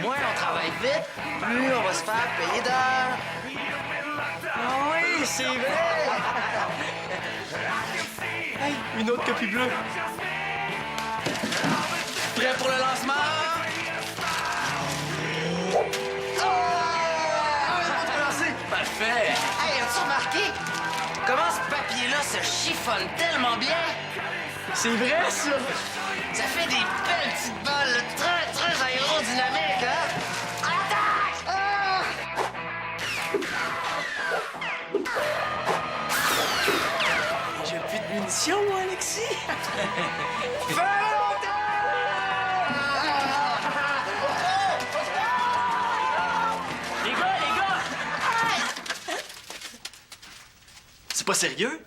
moins on travaille vite, plus on va se faire payer d'heures. Ah oui, c'est vrai! Hey, une autre copie bleue. Prêt pour le lancement? Parfait! Hey, as-tu remarqué comment ce papier-là se chiffonne tellement bien? C'est vrai, ça! Ça fait des belles petites balles très, très aérodynamiques, hein? Attaque! Ah! J'ai plus de munitions, moi, Alexis! Les gars! C'est pas sérieux?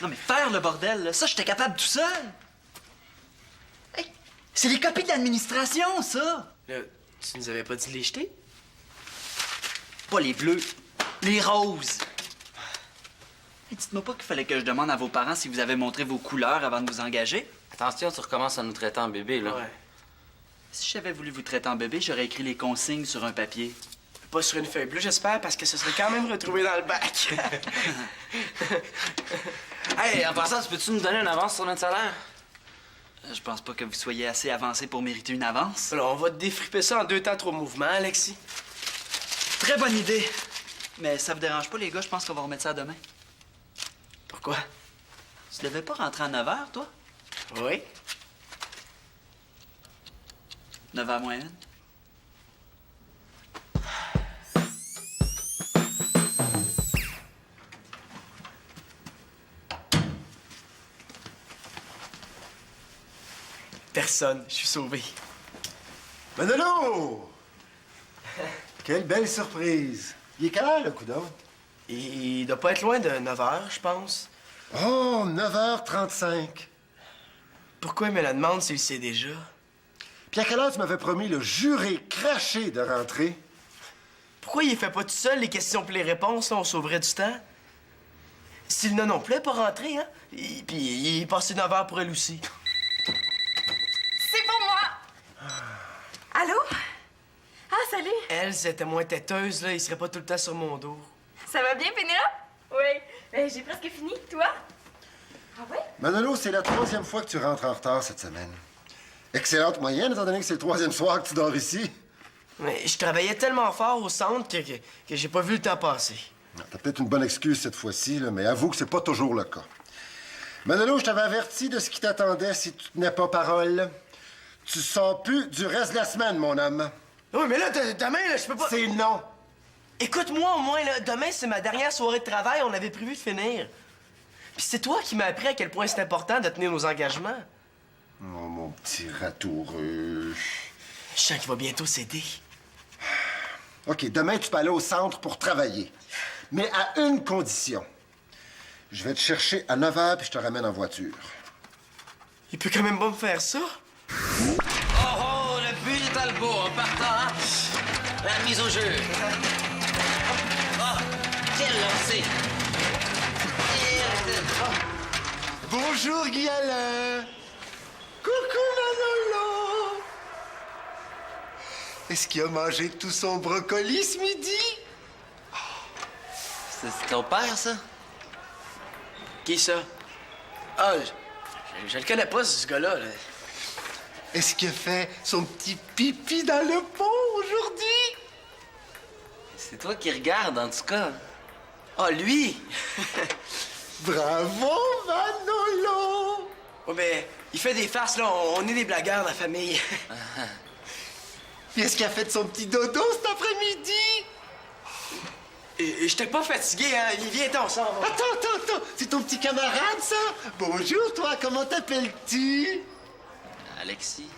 Non, mais faire le bordel, là, ça, j'étais capable tout seul! Hey, c'est les copies de l'administration, ça! Là, tu nous avais pas dit de les jeter? Pas les bleus, les roses! Hey, dites-moi pas qu'il fallait que je demande à vos parents si vous avez montré vos couleurs avant de vous engager. Attention, tu recommences à nous traiter en bébé, là. Ouais. Si j'avais voulu vous traiter en bébé, j'aurais écrit les consignes sur un papier. Pas sur une feuille bleue, j'espère, parce que ce serait quand même retrouvé dans le bac. Hey, en passant, tu peux-tu nous donner une avance sur notre salaire? Je pense pas que vous soyez assez avancé pour mériter une avance. Alors, on va te défriper ça en 2 temps 3 mouvements, Alexis. Très bonne idée. Mais ça vous dérange pas, les gars? Je pense qu'on va remettre ça demain. Pourquoi? Tu devais pas rentrer à 9 h, toi? Oui. 9 h moins 1. Personne, je suis sauvé. Manolo! Quelle belle surprise! Il est quelle heure, le coudon? Il doit pas être loin de 9 h, je pense. Oh, 9h35. Pourquoi il me la demande s'il le sait déjà? Puis à quelle heure tu m'avais promis le juré craché de rentrer? Pourquoi il fait pas tout seul les questions puis les réponses, là, on sauverait du temps? Sylvia non plus, elle est pas rentrée, hein? Puis il est passé 9 h pour elle aussi. C'est pour moi! Allô? Ah, salut! Elle, c'était moins têteuse, là, il serait pas tout le temps sur mon dos. Ça va bien, Pénélope? Oui. Ben, j'ai presque fini. Toi? Ah ouais? Manolo, c'est la 3e fois que tu rentres en retard cette semaine. Excellente moyenne, étant donné que c'est le 3e soir que tu dors ici. Mais je travaillais tellement fort au centre que j'ai pas vu le temps passer. T'as peut-être une bonne excuse cette fois-ci, là, mais avoue que c'est pas toujours le cas. Manolo, je t'avais averti de ce qui t'attendait si tu tenais pas parole. Tu sors plus du reste de la semaine, mon homme. Oui, mais là, demain, là, je peux pas... C'est non. Écoute-moi au moins, là, demain, c'est ma dernière soirée de travail, on avait prévu de finir. Puis c'est toi qui m'as appris à quel point c'est important de tenir nos engagements. Oh, mon petit ratoureux. Je sens qu'il va bientôt céder. OK, demain, tu peux aller au centre pour travailler. Mais à une condition. Je vais te chercher à 9 h puis je te ramène en voiture. Il peut quand même pas me faire ça. Oh oh, le but du Talbot en partant, hein? La mise au jeu. Oh, quel lancer! Bonjour, Guy Alain. Coucou, Manolo. Est-ce qu'il a mangé tout son brocoli ce midi? C'est ton père, ça? Qui ça? Ah, je le connais pas, ce gars-là. Là. Est-ce qu'il a fait son petit pipi dans le pot aujourd'hui? C'est toi qui regardes, en tout cas. Ah, lui! Bravo, Manolo. Oh, ben, il fait des farces, là. On est des blagueurs dans la famille. Puis est-ce qu'il a fait son petit dodo cet après-midi? Et j'étais pas fatigué, hein. Viens-t'en, on s'en va. Attends. C'est ton petit camarade, ça? Bonjour, toi. Comment t'appelles-tu? Alexis.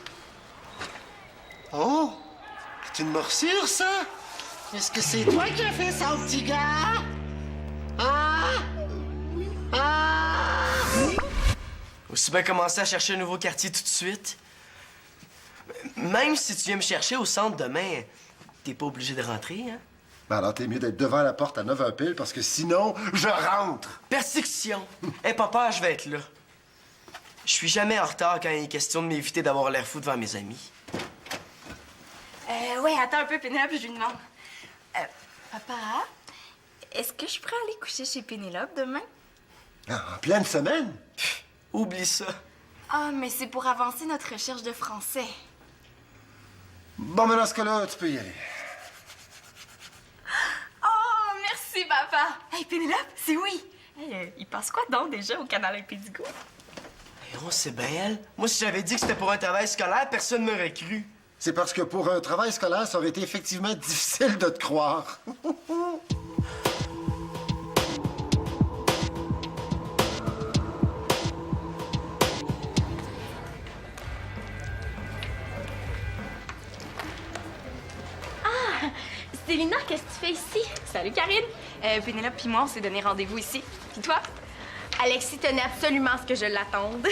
Oh, c'est une morsure, ça? Est-ce que c'est toi qui as fait ça au petit gars? Ah? Ah? Aussi bien commencer à chercher un nouveau quartier tout de suite. Même si tu viens me chercher au centre demain, t'es pas obligé de rentrer, hein? Ben alors, t'es mieux d'être devant la porte à 9 h pile, parce que sinon, je rentre. Persécution. Aie pas peur, je vais être là. Je suis jamais en retard quand il est question de m'éviter d'avoir l'air fou devant mes amis. Ouais, attends un peu, Pénélope, je lui demande. Papa, est-ce que je pourrais aller coucher chez Pénélope demain? En pleine semaine? Oublie ça. Ah, mais c'est pour avancer notre recherche de français. Bon, mais dans ce cas-là, tu peux y aller. Oh, merci, papa! Hey, Pénélope, c'est oui! Hey, il passe quoi donc déjà au canal Impédigo? Héron, c'est bien elle. Moi, si j'avais dit que c'était pour un travail scolaire, personne m'aurait cru. C'est parce que pour un travail scolaire, ça aurait été effectivement difficile de te croire. Célina, qu'est-ce que tu fais ici? Salut, Karine. Pénélope puis moi, on s'est donné rendez-vous ici. Puis toi? Alexis tenait absolument à ce que je l'attende.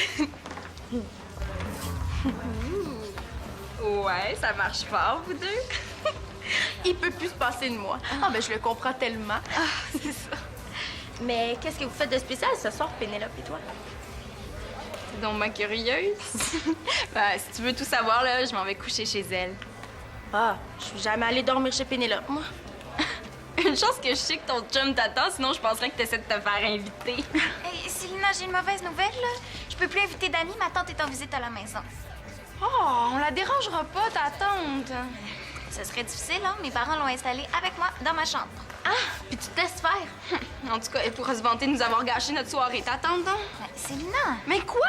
Ouais, ça marche fort, vous deux. Il peut plus se passer de moi. Ah, ben je le comprends tellement. Ah, c'est ça. Mais qu'est-ce que vous faites de spécial ce soir, Pénélope et toi? T'es donc ma curieuse. Ben, si tu veux tout savoir, là, je m'en vais coucher chez elle. Ah, je suis jamais allée dormir chez Pénélope, moi. Une chance que je sais que ton chum t'attend, sinon je penserais que t'essaies de te faire inviter. Hey, Célina, j'ai une mauvaise nouvelle, là. Je peux plus inviter d'amis, ma tante est en visite à la maison. Oh, on la dérangera pas, ta tante. Ce serait difficile, hein? Mes parents l'ont installée avec moi dans ma chambre. Ah, puis tu te laisses faire. En tout cas, elle pourra se vanter de nous avoir gâché notre soirée, ta tante, donc. Célina! Mais quoi?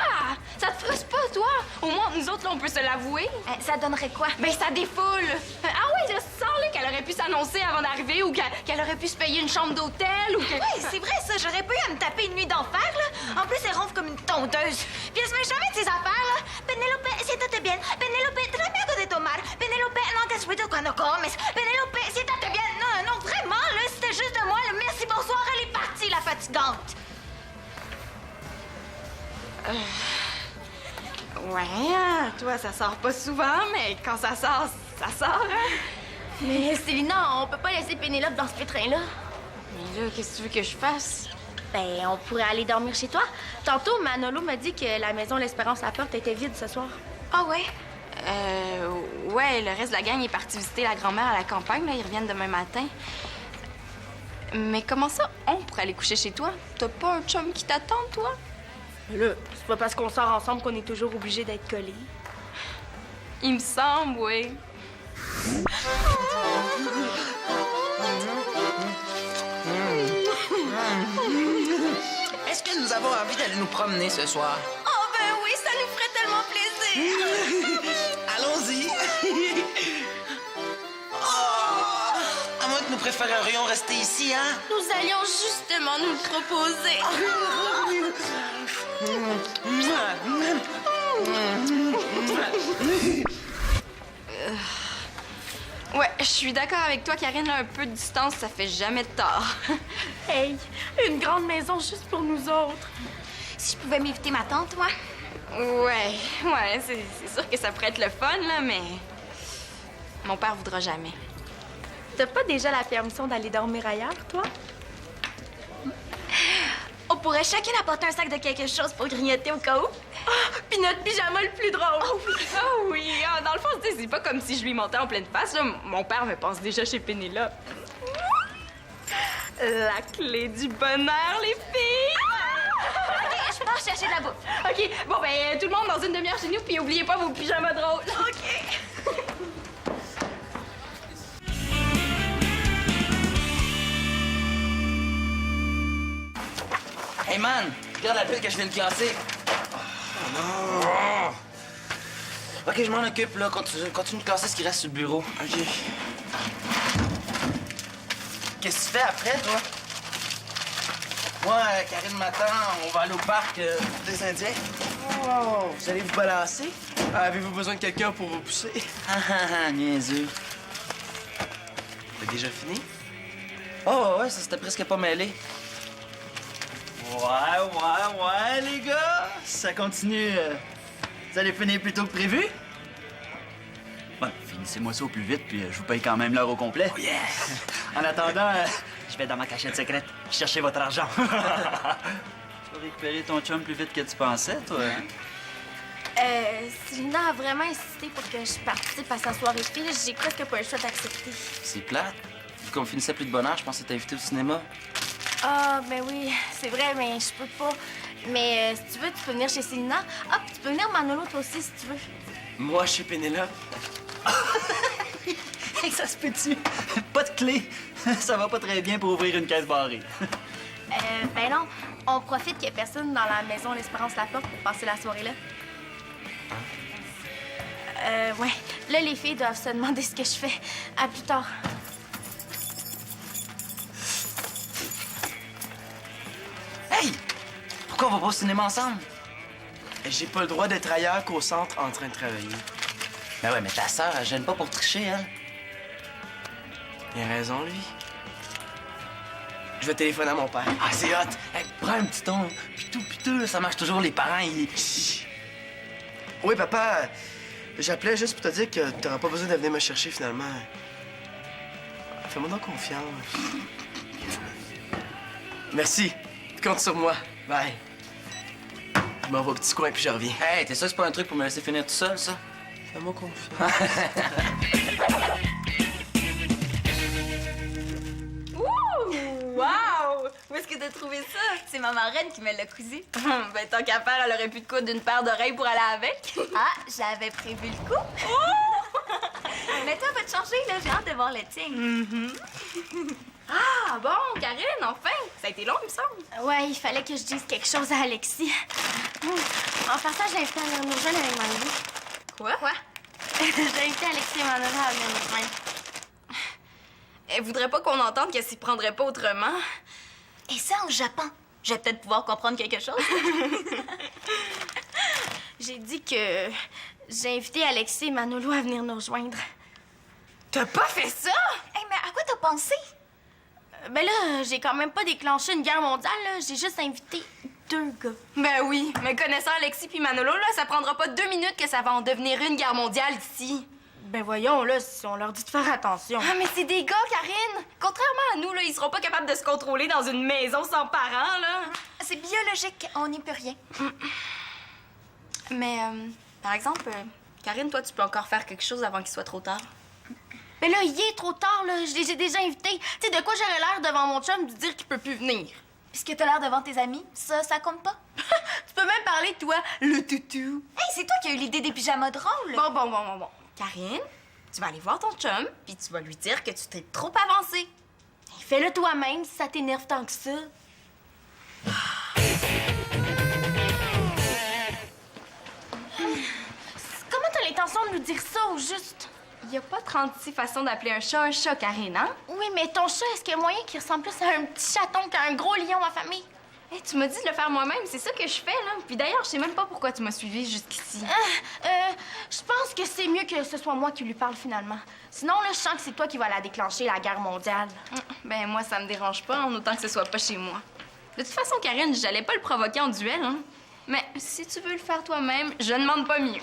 Ça te frustre pas, toi? Au moins, nous autres, là, on peut se l'avouer. Ça donnerait quoi? Ben, ça défoule. Ah ouais, je sens, là, qu'elle aurait pu s'annoncer avant d'arriver ou qu'elle aurait pu se payer une chambre d'hôtel ou que... Oui, c'est vrai, ça. J'aurais pas eu à me taper une nuit d'enfer, là. En plus, elle ronfle comme une tondeuse. Puis elle se met jamais de ses affaires, là. Penelope, siéntate bien. Penelope, tráeme algo de tomar. Penelope, no hagas ruido cuando comes. Penelope, siéntate bien. Non, non, vraiment, là, c'était juste de moi, là. Merci, bonsoir, elle est partie, la fatigante. Ouais, toi, ça sort pas souvent, mais quand ça sort, hein? Mais Célina, on peut pas laisser Pénélope dans ce pétrin-là. Mais là, qu'est-ce que tu veux que je fasse? Ben, on pourrait aller dormir chez toi. Tantôt, Manolo m'a dit que la maison L'Espérance à la Porte était vide ce soir. Ah ouais? Ouais, le reste de la gang est parti visiter la grand-mère à la campagne, là. Ils reviennent demain matin. Mais comment ça, on pourrait aller coucher chez toi? T'as pas un chum qui t'attend, toi? Là, c'est pas parce qu'on sort ensemble qu'on est toujours obligé d'être collés. Il me semble, oui. Est-ce que nous avons envie d'aller nous promener ce soir? Oh ben oui, ça nous ferait tellement plaisir. Allons-y! Oh! À moins que nous préférerions rester ici, hein? Nous allions justement nous le proposer. Ouais, je suis d'accord avec toi, Karine. Là, un peu de distance, ça fait jamais de tort. Hey, une grande maison juste pour nous autres. Si je pouvais m'éviter ma tante, moi. Ouais, c'est sûr que ça pourrait être le fun, là, mais... Mon père voudra jamais. T'as pas déjà la permission d'aller dormir ailleurs, toi? On pourrait chacun apporter un sac de quelque chose pour grignoter au cas où. Ah, puis notre pyjama le plus drôle. Oh oui. Ah, dans le fond, tu sais, c'est pas comme si je lui montais en pleine face, là. Mon père me pense déjà chez Pénélope. La clé du bonheur, les filles! OK, je pars chercher de la bouffe. OK, bon, ben, tout le monde dans une demi-heure chez nous, puis oubliez pas vos pyjamas drôles. OK. Hey man, regarde la pile que je viens de classer. Oh. Ok, je m'en occupe, là. Continue de classer ce qui reste sur le bureau. Ok. Qu'est-ce que tu fais après, toi? Moi, Karine m'attend. On va aller au parc des Indiens. Oh, vous allez vous balancer? Avez-vous besoin de quelqu'un pour vous pousser? Ah, niaiseux. T'as déjà fini? Oh, ouais, ça s'était presque pas mêlé. Ouais, les gars. Ça continue. Vous allez finir plus tôt que prévu? Bon, finissez-moi ça au plus vite, puis je vous paye quand même l'heure au complet. Oh, yeah! En attendant, je vais dans ma cachette secrète chercher votre argent. Tu vas récupérer ton chum plus vite que tu pensais, toi, hein? Célina a vraiment insisté pour que je participe à sa soirée de filles. J'ai presque pas le choix d'accepter. C'est plate. Vu qu'on finissait plus de bonne heure, je pensais t'inviter au cinéma. Ah, ben oui, c'est vrai, mais je peux pas. Mais si tu veux, tu peux venir chez Célina. Ah, puis tu peux venir Manolo, toi aussi, si tu veux. Moi, chez Pénélope. Hey, ça se peut-tu? Pas de clé. Ça va pas très bien pour ouvrir une caisse barrée. Ben non, on profite qu'il y ait personne dans la maison l'Espérance La Porte pour passer la soirée là. Ouais. Là, les filles doivent se demander ce que je fais. À plus tard. Hey! Pourquoi on va pas au cinéma ensemble? J'ai pas le droit d'être ailleurs qu'au centre en train de travailler. Ben ouais, mais ta sœur, elle gêne pas pour tricher, elle. Il a raison, lui. Je vais téléphoner à mon père. Ah, c'est hot! Hey, prends un petit ton. Pitou, là, ça marche toujours, les parents, ils... Chut. Oui, papa, j'appelais juste pour te dire que t'auras pas besoin de venir me chercher, finalement. Fais-moi donc confiance. Merci. Compte sur moi. Bye. Je m'en vais au petit coin puis je reviens. Hey, t'es sûr que c'est pas un truc pour me laisser finir tout seul, ça? Fais-moi confiance. Wow! Où est-ce que t'as trouvé ça? C'est ma marraine qui me l'a cousé. Ben, tant qu'à faire, elle aurait pu te coudre d'une paire d'oreilles pour aller avec. Ah, j'avais prévu le coup. Mais toi, va te changer, là. J'ai hâte de voir le tien. Ah, bon, Karine, enfin! Ça a été long, il me semble. Ouais, il fallait que je dise quelque chose à Alexis. En passant, je l'ai invité à venir nous rejoindre avec Manolo. Quoi? J'ai invité Alexis et Manolo à venir nous rejoindre. Elle voudrait pas qu'on entende qu'elle s'y prendrait pas autrement. Et ça, au Japon, je vais peut-être pouvoir comprendre quelque chose. J'ai dit que j'ai invité Alexis et Manolo à venir nous rejoindre. T'as pas fait ça? Hey, mais à quoi t'as pensé? Ben là, j'ai quand même pas déclenché une guerre mondiale, là. J'ai juste invité 2 gars. Ben oui, mais connaissant Alexis puis Manolo, là, ça prendra pas 2 minutes que ça va en devenir une guerre mondiale ici. Ben voyons, là, si on leur dit de faire attention. Ah, mais c'est des gars, Karine! Contrairement à nous, là, ils seront pas capables de se contrôler dans une maison sans parents, là. C'est biologique, on n'y peut rien. Mais, par exemple, Karine, toi, tu peux encore faire quelque chose avant qu'il soit trop tard. Ben là, il est trop tard, là. Je les ai déjà invités. Tu sais, de quoi j'aurais l'air devant mon chum de dire qu'il peut plus venir? Puisque t'as l'air devant tes amis, ça compte pas? Tu peux même parler, toi, le toutou. Hey, c'est toi qui as eu l'idée des pyjamas drôles. Bon. Karine, tu vas aller voir ton chum, puis tu vas lui dire que tu t'es trop avancée. Fais-le toi-même si ça t'énerve tant que ça. Comment t'as l'intention de nous dire ça, au juste? Il y a pas 36 façons d'appeler un chat, Karine, hein? Oui, mais ton chat, est-ce qu'il y a moyen qu'il ressemble plus à un petit chaton qu'à un gros lion à famille? Hey, tu m'as dit de le faire moi-même, c'est ça que je fais, là. Puis d'ailleurs, je sais même pas pourquoi tu m'as suivi jusqu'ici. Je pense que c'est mieux que ce soit moi qui lui parle finalement. Sinon, là, je sens que c'est toi qui vas la déclencher, la guerre mondiale. Ben, moi, ça me dérange pas, en autant que ce soit pas chez moi. De toute façon, Karine, j'allais pas le provoquer en duel, hein. Mais si tu veux le faire toi-même, je ne demande pas mieux.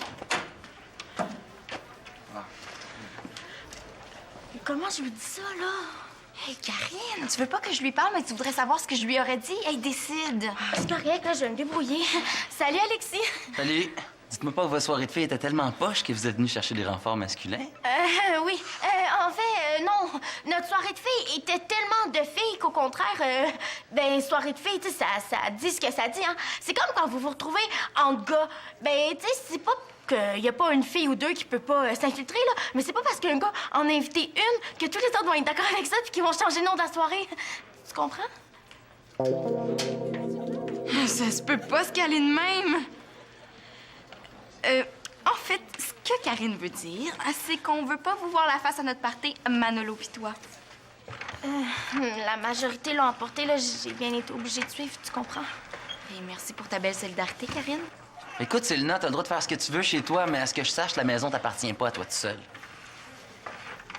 Comment je lui dis ça, là? Hey, Karine, tu veux pas que je lui parle, mais tu voudrais savoir ce que je lui aurais dit? Hey, décide. C'est correct, là, je vais me débrouiller. Salut, Alexis. Salut! Dites-moi pas que votre soirée de filles était tellement poche que vous êtes venu chercher des renforts masculins. Oui. En fait, non. Notre soirée de filles était tellement de filles qu'au contraire, soirée de filles, tu sais, ça dit ce que ça dit, hein. C'est comme quand vous vous retrouvez entre gars. Ben, tu sais, c'est pas qu'il y a pas une fille ou 2 qui peut pas s'infiltrer, là. Mais c'est pas parce qu'un gars en a invité une que tous les autres vont être d'accord avec ça puis qu'ils vont changer le nom de la soirée. Tu comprends? Ça se peut pas se caler de même. En fait, ce que Karine veut dire, c'est qu'on veut pas vous voir la face à notre party, Manolo pis toi. La majorité l'a emporté, là. J'ai bien été obligée de suivre, tu comprends? Et merci pour ta belle solidarité, Karine. Écoute, Célina, t'as le droit de faire ce que tu veux chez toi, mais à ce que je sache, la maison t'appartient pas à toi tout seul.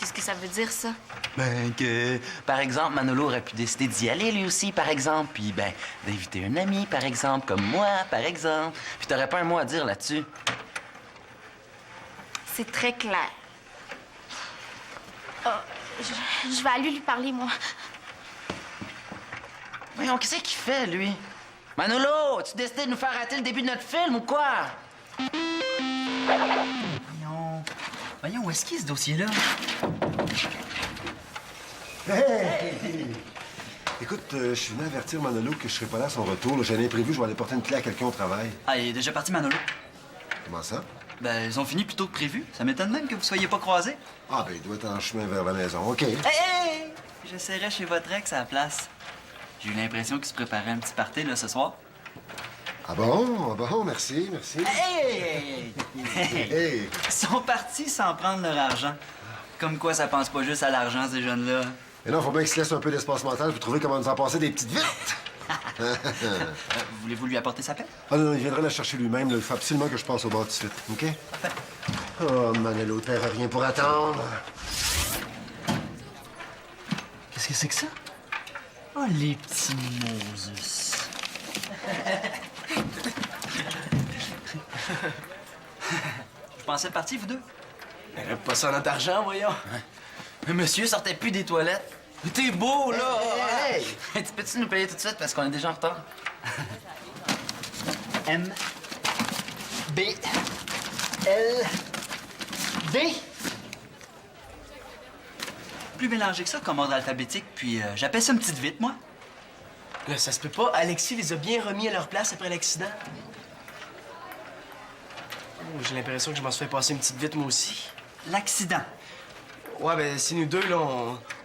Qu'est-ce que ça veut dire, ça? Ben que, par exemple, Manolo aurait pu décider d'y aller lui aussi, par exemple, puis ben d'inviter un ami, par exemple, comme moi, par exemple. Puis t'aurais pas un mot à dire là-dessus. C'est très clair. Je vais aller lui parler, moi. Voyons, qu'est-ce qu'il fait, lui? Manolo, as-tu décidé de nous faire rater le début de notre film ou quoi? Voyons, où est-ce qu'il est, ce dossier-là? Hey! Écoute, je suis venu avertir Manolo que je serai pas là à son retour. J'ai un imprévu, je vais aller porter une clé à quelqu'un au travail. Ah, il est déjà parti, Manolo. Comment ça? Ben, ils ont fini plus tôt que prévu. Ça m'étonne même que vous soyez pas croisés. Ah, ben, il doit être en chemin vers la maison. OK. Hey! J'essaierai chez votre ex à la place. J'ai eu l'impression qu'il se préparait un petit party, là, ce soir. Ah bon, merci. Hey! Hey! Ils sont partis sans prendre leur argent. Comme quoi, ça pense pas juste à l'argent, ces jeunes-là. Et non, faut bien qu'il se laisse un peu d'espace mental pour trouver comment nous en passer des petites vites. Voulez-vous lui apporter sa paix? Ah non, il viendra la chercher lui-même. Là. Il faut absolument que je passe au bar tout de suite. OK? Oh, Manolo, ne paiera rien pour attendre. Qu'est-ce que c'est que ça? Oh, les petits Moses. Je pensais partir, vous deux. Mais pas ça notre argent, voyons. Mais monsieur sortait plus des toilettes. Mais t'es beau, là! Hey! Tu peux-tu nous payer tout de suite parce qu'on est déjà en retard? M. B. L. D. Plus mélangé que ça comme ordre alphabétique, puis j'appelle ça une petite vite, moi. Là, ça se peut pas. Alexis les a bien remis à leur place après l'accident. Oh, j'ai l'impression que je m'en suis fait passer une petite vite, moi aussi. L'accident. Ouais, ben, c'est nous deux, là,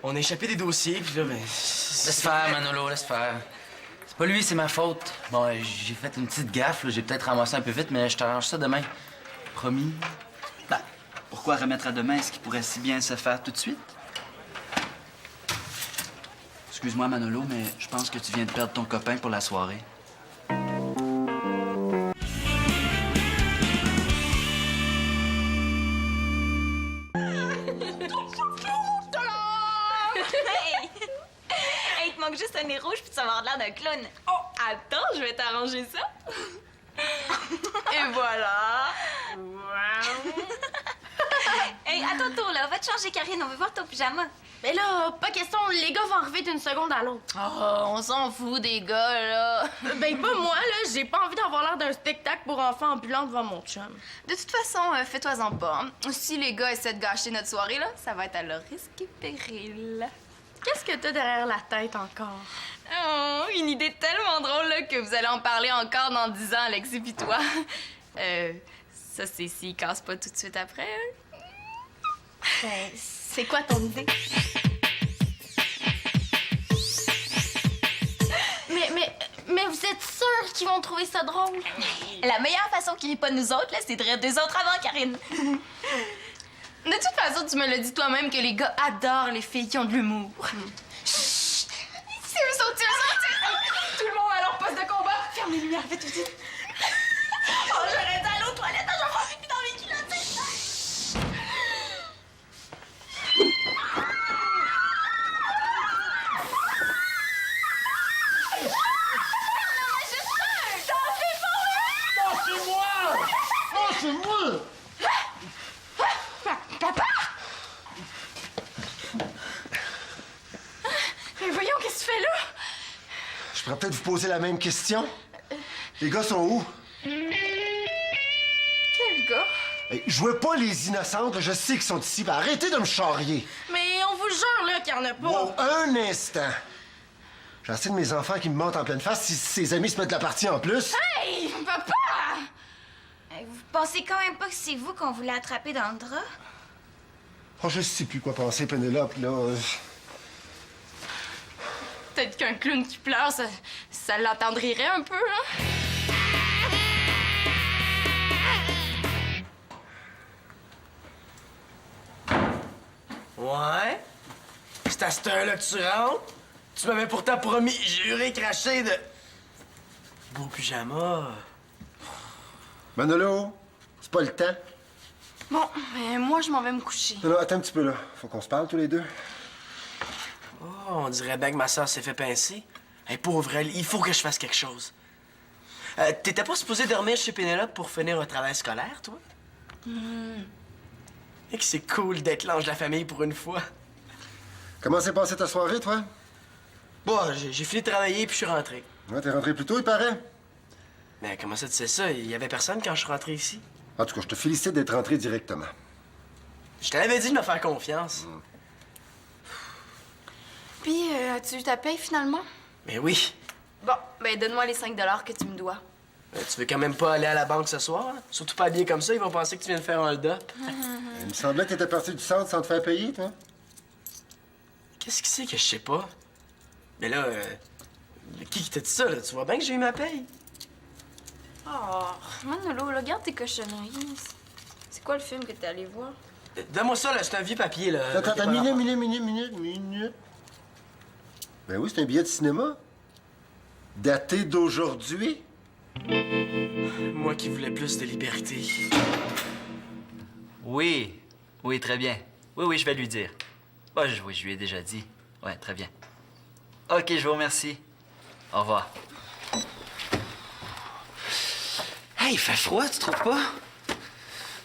on a échappé des dossiers, puis là, ben... Laisse faire, Manolo, laisse faire. C'est pas lui, c'est ma faute. Bon, j'ai fait une petite gaffe, là. J'ai peut-être ramassé un peu vite, mais je t'arrange ça demain. Promis. Ben, pourquoi remettre à demain ce qui pourrait si bien se faire tout de suite? Excuse-moi, Manolo, mais je pense que tu viens de perdre ton copain pour la soirée. Hey! Hey, il te manque juste un nez rouge puis tu vas avoir l'air d'un clown. Oh, attends, je vais t'arranger ça. Et voilà. Hey, à ton tour, là, va te changer, Karine, on veut voir ton pyjama. Mais là, pas question, les gars vont arriver d'une seconde à l'autre. Oh, on s'en fout des gars, là. Ben, pas moi, là. J'ai pas envie d'avoir l'air d'un spectacle pour enfants ambulants devant mon chum. De toute façon, fais-toi-en pas. Hein. Si les gars essaient de gâcher notre soirée, là, ça va être à leur risque et péril. Qu'est-ce que t'as derrière la tête encore? Oh, une idée tellement drôle là, que vous allez en parler encore dans 10 ans, Alexis pis toi. Ça, c'est s'ils cassent pas tout de suite après. Hein. Ben, c'est quoi ton idée? Mais vous êtes sûrs qu'ils vont trouver ça drôle? La meilleure façon qu'ils rient pas de nous autres, là, c'est de rire des autres avant, Karine. De toute façon, tu me l'as dit toi-même que les gars adorent les filles qui ont de l'humour. Chut! C'est eux autres, Tout le monde à leur poste de combat! Ferme les lumières, vite, vite! Oh, j'aurais dû aller aux toilettes, j'en vais faire pipi dans mes culottes. Mais voyons, qu'est-ce que tu fais là? Je pourrais peut-être vous poser la même question. Les gars sont où? Quel gars? Hey, jouez pas les innocentes, là, je sais qu'ils sont ici. Ben, arrêtez de me charrier. Mais on vous le jure, là, qu'il y en a pas. Wow, un instant. J'ai assez de mes enfants qui me mentent en pleine face si ses amis se mettent de la partie en plus. Hey, papa! Vous pensez quand même pas que c'est vous qu'on voulait attraper dans le drap? Oh, je sais plus quoi penser, Pénélope, là. Peut-être qu'un clown qui pleure, ça l'attendrirait un peu, là. Ouais? C'est à cette heure-là que tu rentres? Tu m'avais pourtant promis, juré, craché de... beau pyjama. Manolo, c'est pas le temps. Bon, ben moi, je m'en vais me coucher. Non, non, attends un petit peu, là. Faut qu'on se parle tous les deux. Oh, on dirait bien que ma soeur s'est fait pincer. Hey, pauvre elle, il faut que je fasse quelque chose. T'étais pas supposé dormir chez Pénélope pour finir un travail scolaire, toi? Et que c'est cool d'être l'ange de la famille pour une fois. Comment s'est passée ta soirée, toi? Bon, j'ai fini de travailler puis je suis rentré. Ouais, t'es rentré plus tôt, il paraît. Mais comment ça, tu sais ça? Il y avait personne quand je suis rentré ici. En tout cas, je te félicite d'être rentré directement. Je t'avais dit de me faire confiance. Puis, as-tu eu ta paye finalement? Mais oui. Bon, ben donne-moi les 5 $ que tu me dois. Tu veux quand même pas aller à la banque ce soir? Hein? Surtout pas habillé comme ça, ils vont penser que tu viens de faire un hold-up. Il me semblait que t'étais parti du centre sans te faire payer, toi. Qu'est-ce que c'est que je sais pas? Mais là, qui t'a dit ça, là? Tu vois bien que j'ai eu ma paye? Oh, Manolo, regarde tes cochonneries. C'est quoi le film que t'es allé voir? Donne-moi ça, là, c'est un vieux papier, là. Attends, minute. Ben oui, c'est un billet de cinéma. Daté d'aujourd'hui. Moi qui voulais plus de liberté. Oui, oui, très bien. Oui, je vais lui dire. Oh, oui, je lui ai déjà dit. Ouais, très bien. OK, je vous remercie. Au revoir. Hey, il fait froid, tu trouves pas?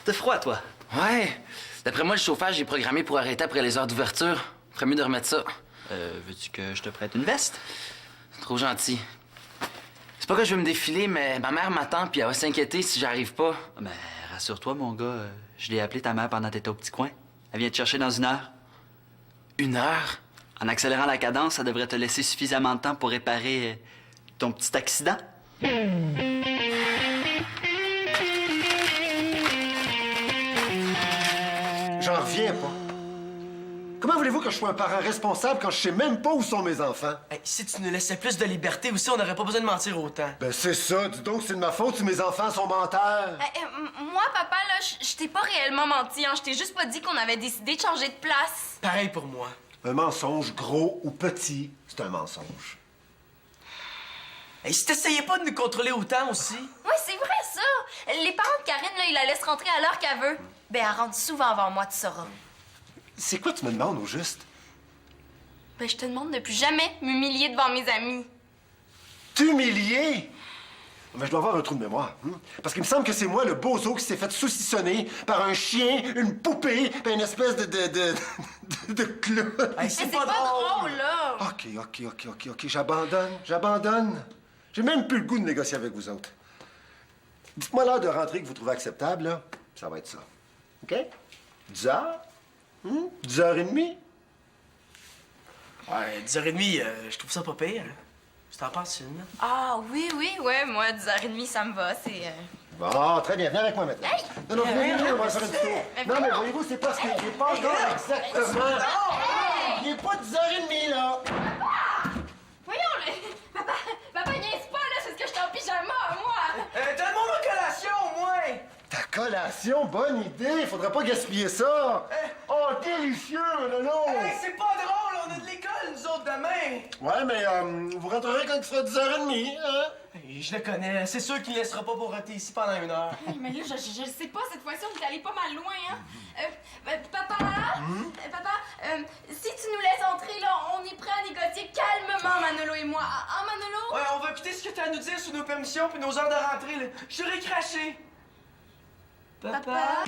T'as froid, toi? Ouais. D'après moi, le chauffage est programmé pour arrêter après les heures d'ouverture. Ferait mieux de remettre ça. Veux-tu que je te prête une veste? Trop gentil. C'est pas que je veux me défiler, mais ma mère m'attend puis elle va s'inquiéter si j'arrive pas. Ben, rassure-toi, mon gars. Je l'ai appelé ta mère pendant que t'étais au petit coin. Elle vient te chercher dans 1 heure. 1 heure? En accélérant la cadence, ça devrait te laisser suffisamment de temps pour réparer ton petit accident. J'en reviens pas. Comment voulez-vous que je sois un parent responsable quand je sais même pas où sont mes enfants? Hey, si tu nous laissais plus de liberté aussi, on n'aurait pas besoin de mentir autant. Ben c'est ça, dis donc, c'est de ma faute si mes enfants sont menteurs. Moi, papa, là, je t'ai pas réellement menti, hein. Je t'ai juste pas dit qu'on avait décidé de changer de place. Pareil pour moi. Un mensonge, gros ou petit, c'est un mensonge. Hey, si t'essayais pas de nous contrôler autant aussi. Oui, c'est vrai, ça. Les parents de Karine, là, ils la laissent rentrer à l'heure qu'elle veut. Ben, elle rentre souvent avant moi, tu sauras. C'est quoi tu me demandes au juste? Ben, je te demande de plus jamais m'humilier devant mes amis. T'humilier? Ben, je dois avoir un trou de mémoire. Parce qu'il me semble que c'est moi, le bozo, qui s'est fait saucissonner par un chien, une poupée, puis une espèce de clown. Hey, C'est pas drôle, là. OK, j'abandonne. J'ai même plus le goût de négocier avec vous autres. Dites-moi l'heure de rentrée que vous trouvez acceptable, là. Ça va être ça. OK? 10 heures? 10h30? Ouais, 10h30, je trouve ça pas pire. Tu t'en penses, une? Ah, oui, ouais, moi, 10h30, ça me va, c'est... Bon, très bien. Venez avec moi maintenant. Hey! Non, venez, on va faire un petit tour. Non, mais voyez-vous, c'est parce qu'il n'est pas encore exactement... Il n'est pas 10h30, là. Voyons, Papa, niaise pas, là, c'est parce que j'étais en pyjama, moi! Donne-moi ma collation, au moins! Ta collation, bonne idée. Faudrait pas gaspiller ça. Oh, délicieux, Lolo. Hey, c'est pas drôle, on a de l'école, nous autres, demain! Ouais, mais vous rentrerez quand il sera 10h30, hein? Hey, je le connais, c'est sûr qu'il laissera pas pour rester ici pendant 1 heure. Hey, mais là, je sais pas, cette fois-ci, on est allé pas mal loin, hein? Papa? Papa, si tu nous laisses entrer, là, on est prêt à négocier calmement, Manolo et moi. Ah, Manolo? Ouais, on va écouter ce que t'as à nous dire sur nos permissions puis nos heures de rentrée, là. Je serai craché. Papa?